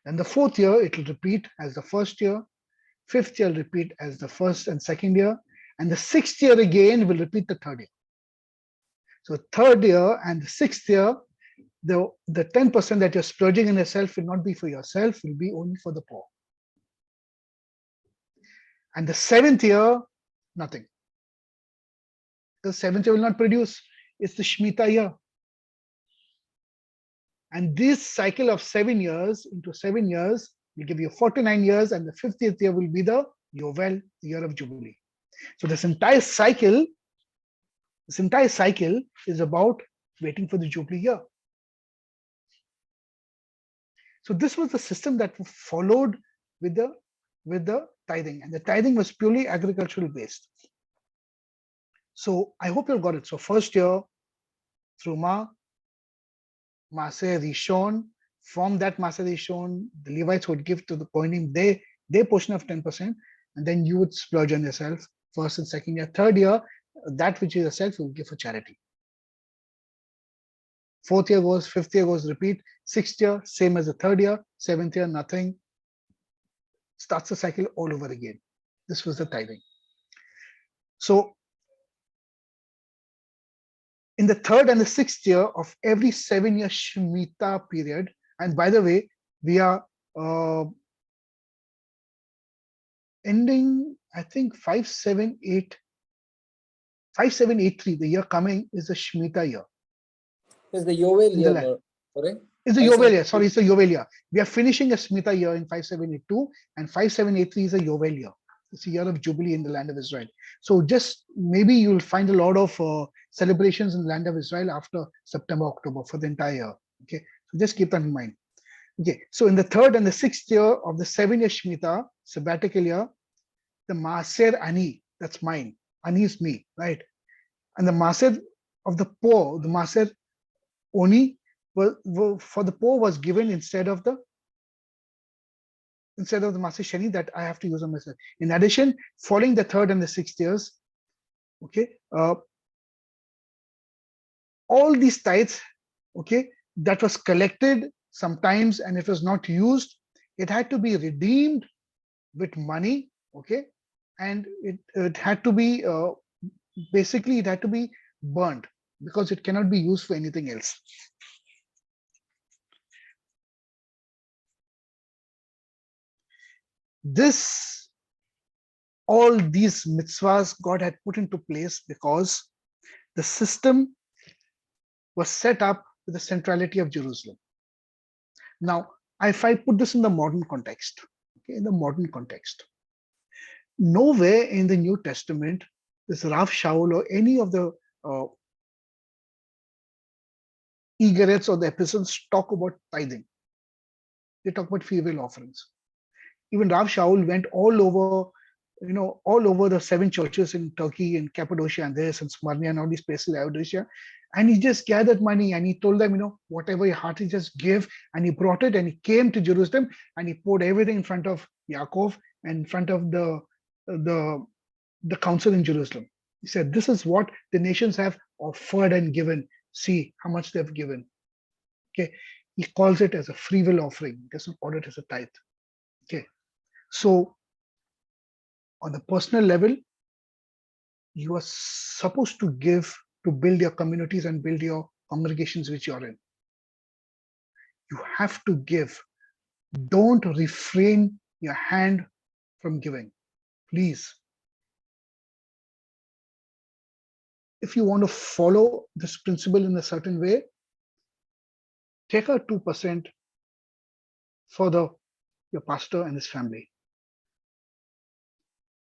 Then the 4th year, it will repeat as the 1st year. 5th year will repeat as the 1st and 2nd year. And the 6th year again will repeat the 3rd year. So 3rd year and the 6th year, the 10% that you're splurging on yourself will not be for yourself, will be only for the poor. And the 7th year, nothing. The 7th year will not produce. It's the Shemitah year. And this cycle of 7 years into 7 years will give you 49 years, and the 50th year will be the Yovel, the year of Jubilee. So this entire cycle is about waiting for the Jubilee year. So this was the system that was followed with the tithing, and the tithing was purely agricultural based. So I hope you got it. So 1st year, Truma, Maaser Rishon. From that Maaser Rishon, the Levites would give to the Kohanim. They their portion of 10%, and then you would splurge on yourself first and second year. Third year, that which is yourself, you will give for charity. Fourth year goes, fifth year goes, repeat. Sixth year, same as the third year. Seventh year, nothing. Starts the cycle all over again. This was the tithing. So in the third and the sixth year of every 7-year Shemitah period, and by the way, we are ending, I think 5783, the year coming is the Shemitah year.
It's the Yovel year, correct?
It's the Yovel year. Sorry, it's the Yovel year. We are finishing a Shemitah year in 5782, and 5783 is a Yovel year. It's a year of Jubilee in the land of Israel. So just maybe you'll find a lot of celebrations in the land of Israel after September, October for the entire year. Okay, so just keep that in mind. Okay, so in the third and the sixth year of the 7-year Shemitah, sabbatical year, the Maaser Ani, that's mine. Ani is me, right? And the Maaser of the poor, the Maaser Oni, for the poor was given instead of the Maaser Sheni that I have to use on myself. In addition, following the third and the sixth years, okay, all these tithes, okay, that was collected sometimes and it was not used, it had to be redeemed with money, okay, and it had to be basically it had to be burnt because it cannot be used for anything else. All these mitzvahs God had put into place because the system was set up with the centrality of Jerusalem. Now, if I put this in the modern context, okay, in the modern context, nowhere in the New Testament does Rav Shaul or any of the Egarettes or the epistles talk about tithing. They talk about free will offerings. Even Rav Shaul went all over the 7 churches in Turkey and Cappadocia and this and Smyrna and all these places, Laodicea, and he just gathered money and he told them, whatever your heart is, just give. And he brought it and he came to Jerusalem and he poured everything in front of Yaakov and in front of the council in Jerusalem. He said, this is what the nations have offered and given. See how much they've given. Okay, he calls it as a free will offering. He doesn't call it as a tithe. Okay, so on the personal level, you are supposed to give to build your communities and build your congregations which you're in. You have to give. Don't refrain your hand from giving, please. If you want to follow this principle in a certain way, take out 2% for your pastor and his family.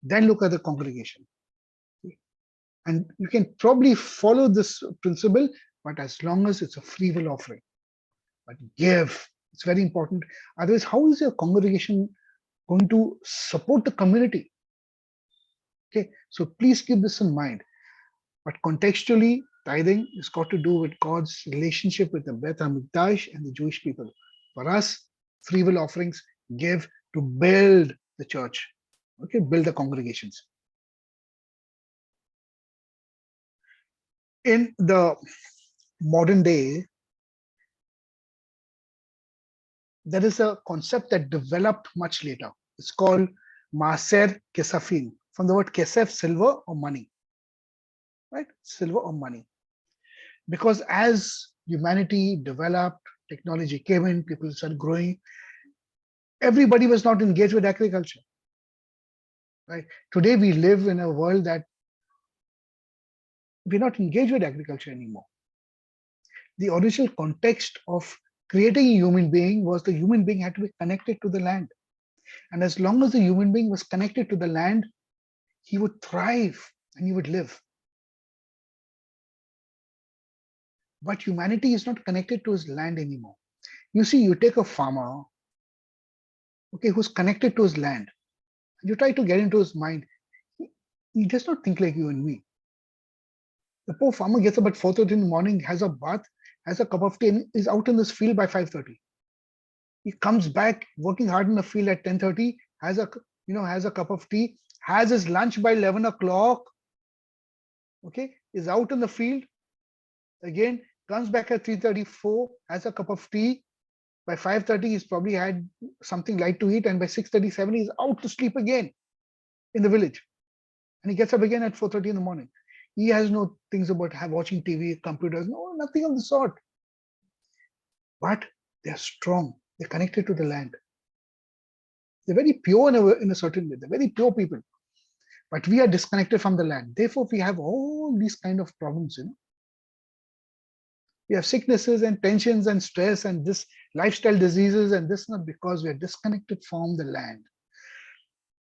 Then look at the congregation. And you can probably follow this principle, but as long as it's a free will offering. But give, it's very important. Otherwise, how is your congregation going to support the community? Okay, so please keep this in mind. But contextually, tithing has got to do with God's relationship with the Beth HaMikdash and the Jewish people. For us, free will offerings give to build the church, okay, build the congregations. In the modern day, there is a concept that developed much later. It's called Maaser Kesafim, from the word kesef, silver or money, right? Silver or money. Because as humanity developed, technology came in, people started growing, everybody was not engaged with agriculture, right? Today we live in a world that we're not engaged with agriculture anymore. The original context of creating a human being was the human being had to be connected to the land. And as long as the human being was connected to the land, he would thrive and he would live. But humanity is not connected to his land anymore. You see, you take a farmer, okay, who's connected to his land, and you try to get into his mind. He does not think like you and me. The poor farmer gets up at 4:30 in the morning, has a bath, has a cup of tea, and is out in this field by 5:30. He comes back working hard in the field at 10:30, has a cup of tea, has his lunch by 11 o'clock, okay, is out in the field, again, comes back at 3:34, has a cup of tea. By 5:30, he's probably had something light to eat, and by 6:37, he's out to sleep again in the village. And he gets up again at 4:30 in the morning. He has no things about watching TV, computers, no, nothing of the sort. But they're strong, they're connected to the land. They're very pure in a certain way, they're very pure people. But we are disconnected from the land. Therefore, we have all these kind of problems, We have sicknesses and tensions and stress and this lifestyle diseases, and this not because we are disconnected from the land.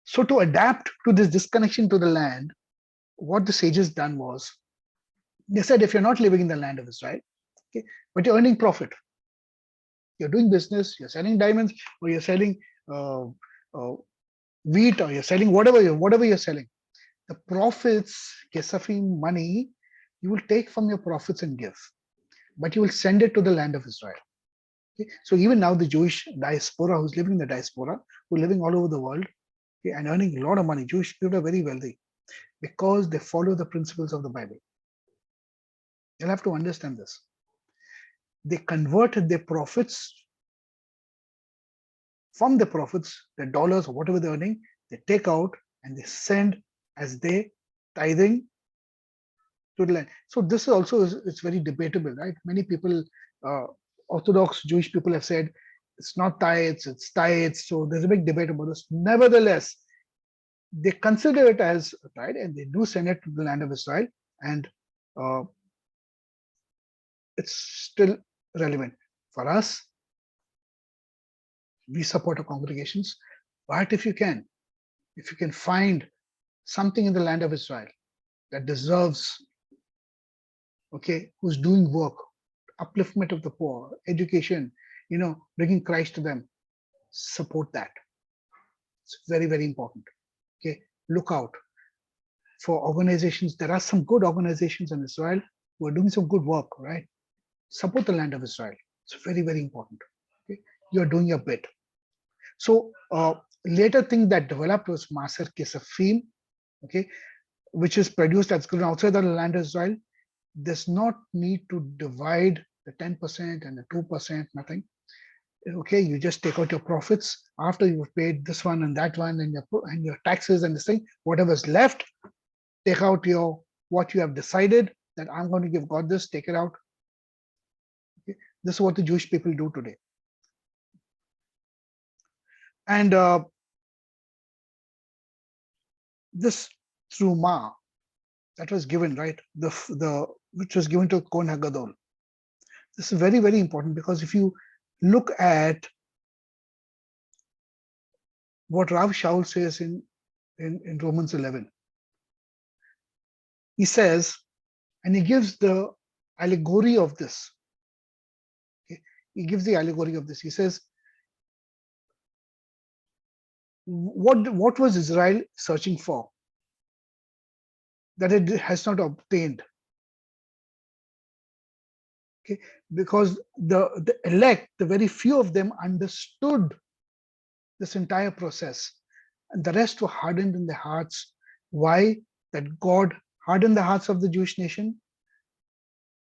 So to adapt to this disconnection to the land, what the sages done was, they said, if you're not living in the land of Israel, okay, but you're earning profit, you're doing business, you're selling diamonds, or you're selling wheat, or you're selling whatever you're selling, the profits, kesafim, money, you will take from your profits and give, but you will send it to the land of Israel. Okay? So even now the Jewish diaspora who's living in the diaspora, who are living all over the world, okay, and earning a lot of money, Jewish people are very wealthy because they follow the principles of the Bible. You'll have to understand this. They converted their profits, from the profits, the dollars or whatever they're earning, they take out and they send as they tithing to the land. So this also it's very debatable, right? Many people, Orthodox Jewish people have said it's not tithes, it's tithes. So there's a big debate about this. Nevertheless, they consider it as a tithe and they do send it to the land of Israel, and it's still relevant for us. We support our congregations, but if you can find something in the land of Israel that deserves, okay, who's doing work, upliftment of the poor, education, bringing Christ to them, support that. It's very, very important. Okay, look out for organizations. There are some good organizations in Israel who are doing some good work, right? Support the land of Israel. It's very, very important. Okay, you're doing your bit. So later thing that developed was Maser Kesafim, okay, which is produced as good outside the land of Israel. Does not need to divide the 10% and the 2%, nothing. Okay, you just take out your profits after you've paid this one and that one and your taxes and this thing. Whatever's left, take out what you have decided that I'm going to give God this, take it out. Okay. This is what the Jewish people do today. And this truma that was given, right? The which was given to Kohen Hagadol. This is very, very important, because if you look at what Rav Shaul says in Romans 11, he says, and he gives the allegory of this. Okay? He gives the allegory of this. He says, what was Israel searching for that it has not obtained? Okay, because the elect, the very few of them understood this entire process, and the rest were hardened in their hearts. Why? That God hardened the hearts of the Jewish nation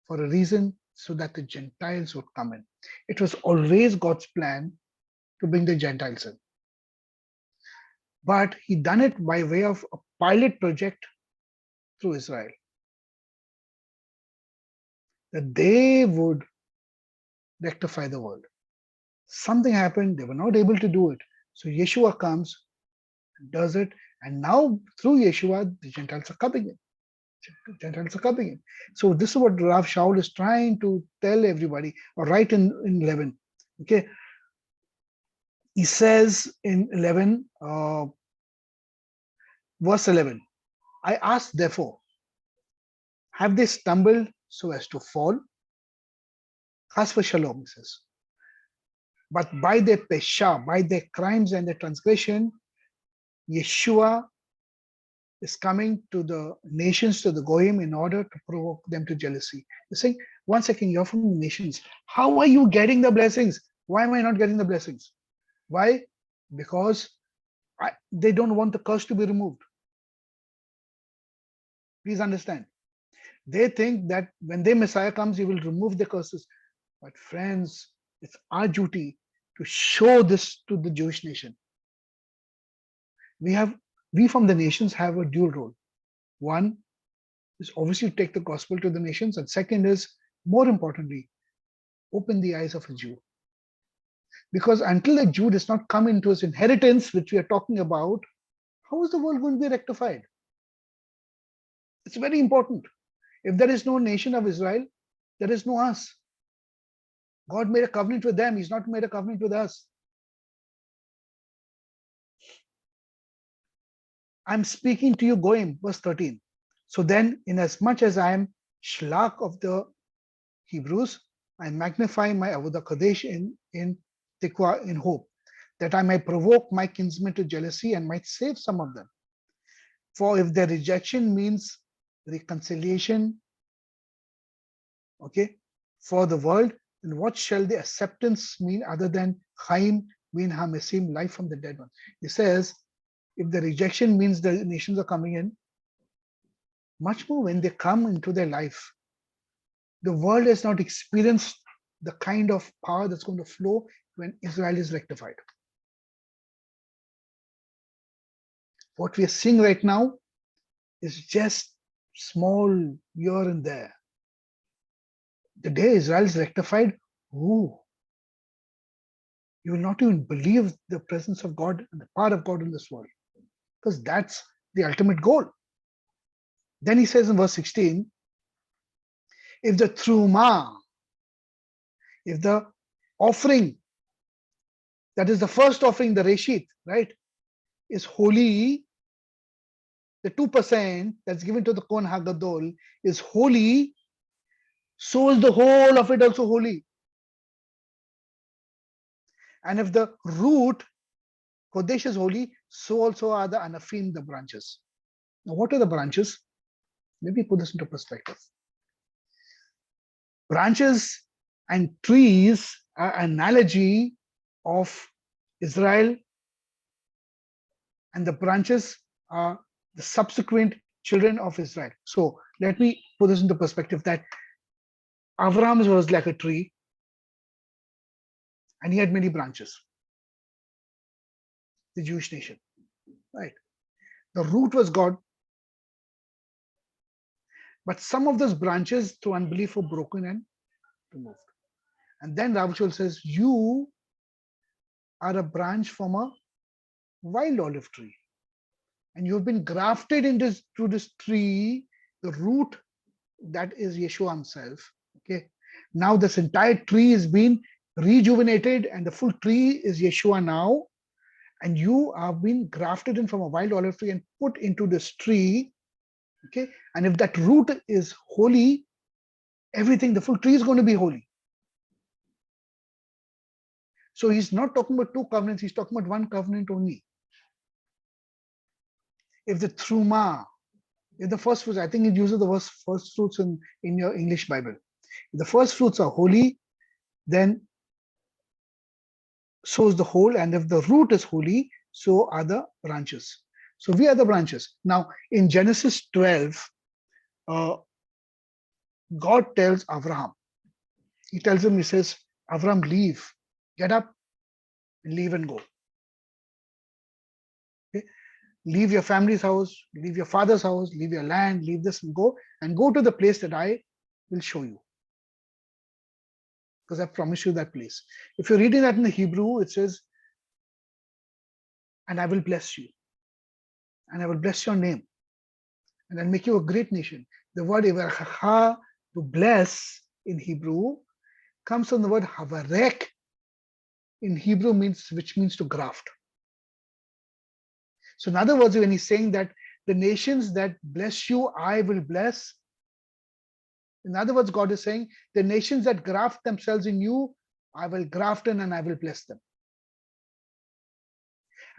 for a reason, so that the Gentiles would come in. It was always God's plan to bring the Gentiles in. But he done it by way of a pilot project through Israel, that they would rectify the world. Something happened, they were not able to do it. So Yeshua comes and does it, and now through Yeshua, the Gentiles are coming in. Gentiles are coming in. So this is what Rav Shaul is trying to tell everybody, or write in 11. Okay, he says in 11, verse 11, I ask therefore, have they stumbled so as to fall? Chas v'shalom, he says. But by their pesha, by their crimes and their transgression, Yeshua is coming to the nations, to the Goyim, in order to provoke them to jealousy. You're saying, one second, you're from the nations. How are you getting the blessings? Why am I not getting the blessings? Why? Because They don't want the curse to be removed. Please understand. They think that when their Messiah comes, he will remove the curses. But friends, it's our duty to show this to the Jewish nation. We from the nations have a dual role. One is obviously to take the gospel to the nations, and second is, more importantly, open the eyes of a Jew. Because until a Jew does not come into his inheritance, which we are talking about, how is the world going to be rectified? It's very important. If there is no nation of Israel, there is no us. God made a covenant with them. He's not made a covenant with us. I'm speaking to you, Goim, verse 13. So then, inasmuch as I am Shlach of the Hebrews, I magnify my Avodah Kadesh in Tikwa, in hope, that I may provoke my kinsmen to jealousy and might save some of them. For if their rejection means reconciliation, okay, for the world, then what shall the acceptance mean other than Chaim mean Hamesim, life from the dead one? He says, if the rejection means the nations are coming in, much more when they come into their life. The world has not experienced the kind of power that's going to flow when Israel is rectified. What we are seeing right now is just small here and there. The day Israel is rectified, you will not even believe the presence of God and the power of God in this world, because that's the ultimate goal. Then he says in verse 16, if the truma, if the offering, that is the first offering, the reshit, right, is holy, the 2% that's given to the Kohen HaGadol is holy, so is the whole of it also holy. And if the root, Kodesh, is holy, so also are the Anafim, the branches. Now, what are the branches? Let me put this into perspective. Branches and trees are an analogy of Israel, and the branches are the subsequent children of Israel. So let me put this into perspective that Abraham was like a tree, and he had many branches. The Jewish nation, right? The root was God, but some of those branches through unbelief were broken and removed. And then Rav says, you are a branch from a wild olive tree, and you've been grafted into this tree, the root that is Yeshua himself. Okay, now this entire tree is being rejuvenated, and the full tree is Yeshua now, and you have been grafted in from a wild olive tree and put into this tree. Okay, and if that root is holy, everything, the full tree is going to be holy. So he's not talking about two covenants, he's talking about one covenant only. If the truma, if the first fruits, I think it uses the word first fruits in your English Bible. If the first fruits are holy, then so is the whole, and if the root is holy, so are the branches. So we are the branches. Now in Genesis 12, God tells Abraham, he tells him, he says, Abraham, leave, get up and leave and go. Okay? Leave your family's house, leave your father's house, leave your land, leave this and go to the place that I will show you. Because I promise you that place. If you're reading that in the Hebrew, it says, and I will bless you. And I will bless your name. And I'll make you a great nation. The word Ivarchacha, to bless in Hebrew, comes from the word havarek in Hebrew, which means to graft. So in other words, when he's saying that the nations that bless you, I will bless. In other words, God is saying the nations that graft themselves in you, I will graft in and I will bless them.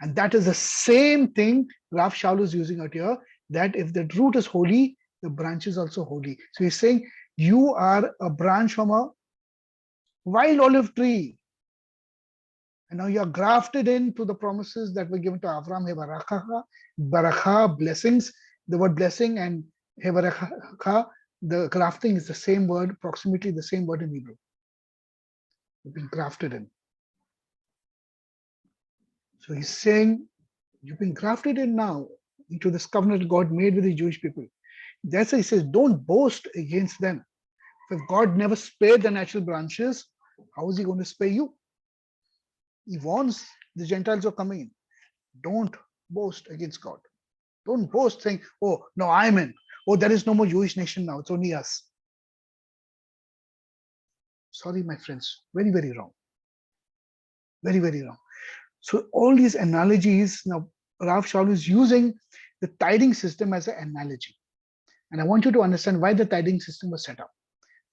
And that is the same thing Rav Shaul is using out here, that if the root is holy, the branch is also holy. So he's saying you are a branch from a wild olive tree. And now you are grafted into the promises that were given to Avram. Barakah, blessings. The word blessing and Hebarakah, the grafting is the same word, approximately the same word in Hebrew. You've been grafted in. So he's saying, you've been grafted in now into this covenant God made with the Jewish people. That's why he says, don't boast against them. If God never spared the natural branches, how is he going to spare you? He warns the Gentiles who are coming in. Don't boast against God. Don't boast saying, oh, no, I'm in. Oh, there is no more Jewish nation now. It's only us. Sorry, my friends. Very, very wrong. Very, very wrong. So all these analogies, now Rav Shaul is using the tithing system as an analogy. And I want you to understand why the tithing system was set up.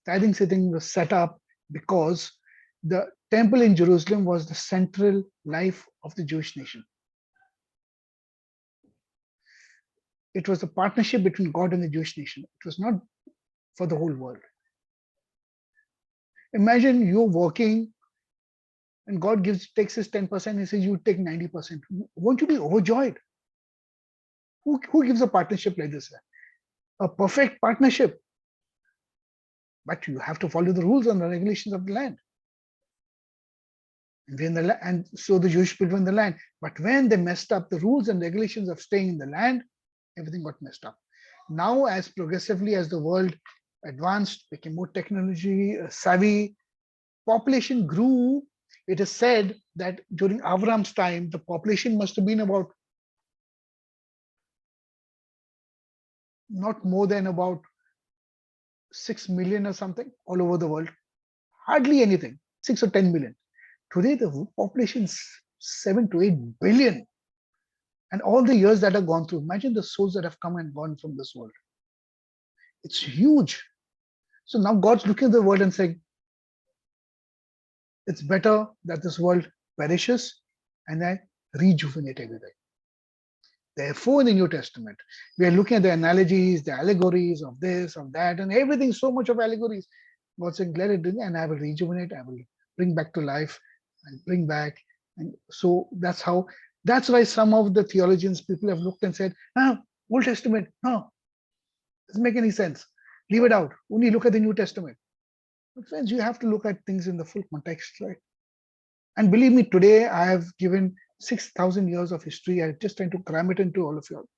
Tithing system was set up because the temple in Jerusalem was the central life of the Jewish nation. It was a partnership between God and the Jewish nation. It was not for the whole world. Imagine you're working and God takes his 10% and says you take 90%. Won't you be overjoyed? Who gives a partnership like this? A perfect partnership. But you have to follow the rules and the regulations of the land. And so the Jewish people in the land. But when they messed up the rules and regulations of staying in the land, everything got messed up. Now, as progressively as the world advanced, became more technology savvy, population grew. It is said that during Avram's time, the population must have been about not more than about 6 million or something all over the world. Hardly anything, 6 or 10 million. Today, the population is 7 to 8 billion. And all the years that have gone through, imagine the souls that have come and gone from this world. It's huge. So now God's looking at the world and saying, it's better that this world perishes and I rejuvenate everything. Therefore, in the New Testament, we are looking at the analogies, the allegories of this, of that, and everything, so much of allegories. God saying, let it do, and I will rejuvenate, I will bring back to life, and bring back. And so that's why some of the theologians, people have looked and said, Old Testament, no, doesn't make any sense. Leave it out. Only look at the New Testament. But friends, you have to look at things in the full context, right? And believe me, today I have given 6,000 years of history. I'm just trying to cram it into all of you all.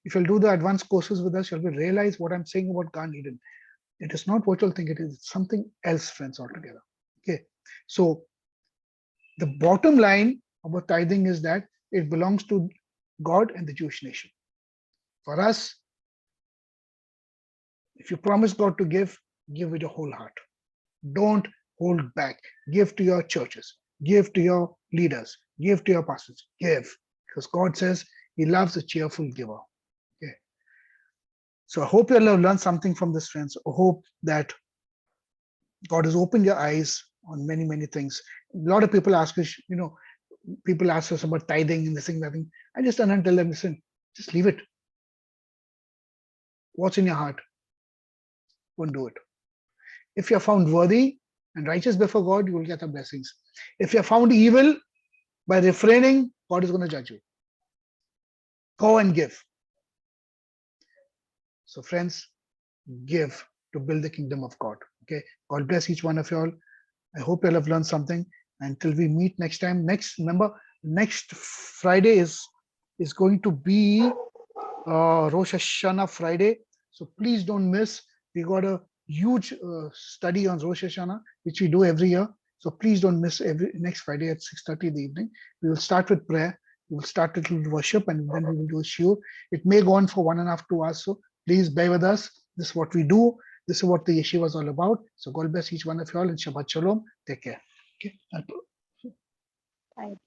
If you'll do the advanced courses with us, you'll realize what I'm saying about Gan Eden. It is not what you'll think it is. It's something else, friends, altogether. Okay. So the bottom line about tithing is that it belongs to God and the Jewish nation. For us, if you promise God to give with your whole heart. Don't hold back. Give to your churches. Give to your leaders. Give to your pastors. Give. Because God says he loves a cheerful giver. Okay. So I hope you'll have learned something from this, friends. I hope that God has opened your eyes on many, many things. A lot of people ask us, people ask us about tithing and this thing, that thing. I just tell them, listen, just leave it. What's in your heart? Won't do it. If you're found worthy and righteous before God, you will get the blessings. If you're found evil by refraining, God is going to judge you. Go and give. So friends, give to build the kingdom of God. Okay. God bless each one of you all. I hope you'll have learned something. Until we meet next time. Remember, next Friday is going to be Rosh Hashanah Friday. So please don't miss. We got a huge study on Rosh Hashanah, which we do every year. So please don't miss next Friday at 6:30 in the evening. We will start with prayer. We will start with worship and then we will do a shiur. It may go on for 1.5 to 2 hours. So please bear with us. This is what we do. This is what the yeshiva is all about. So God bless each one of you all and Shabbat Shalom. Take care. Okay.
Thank you.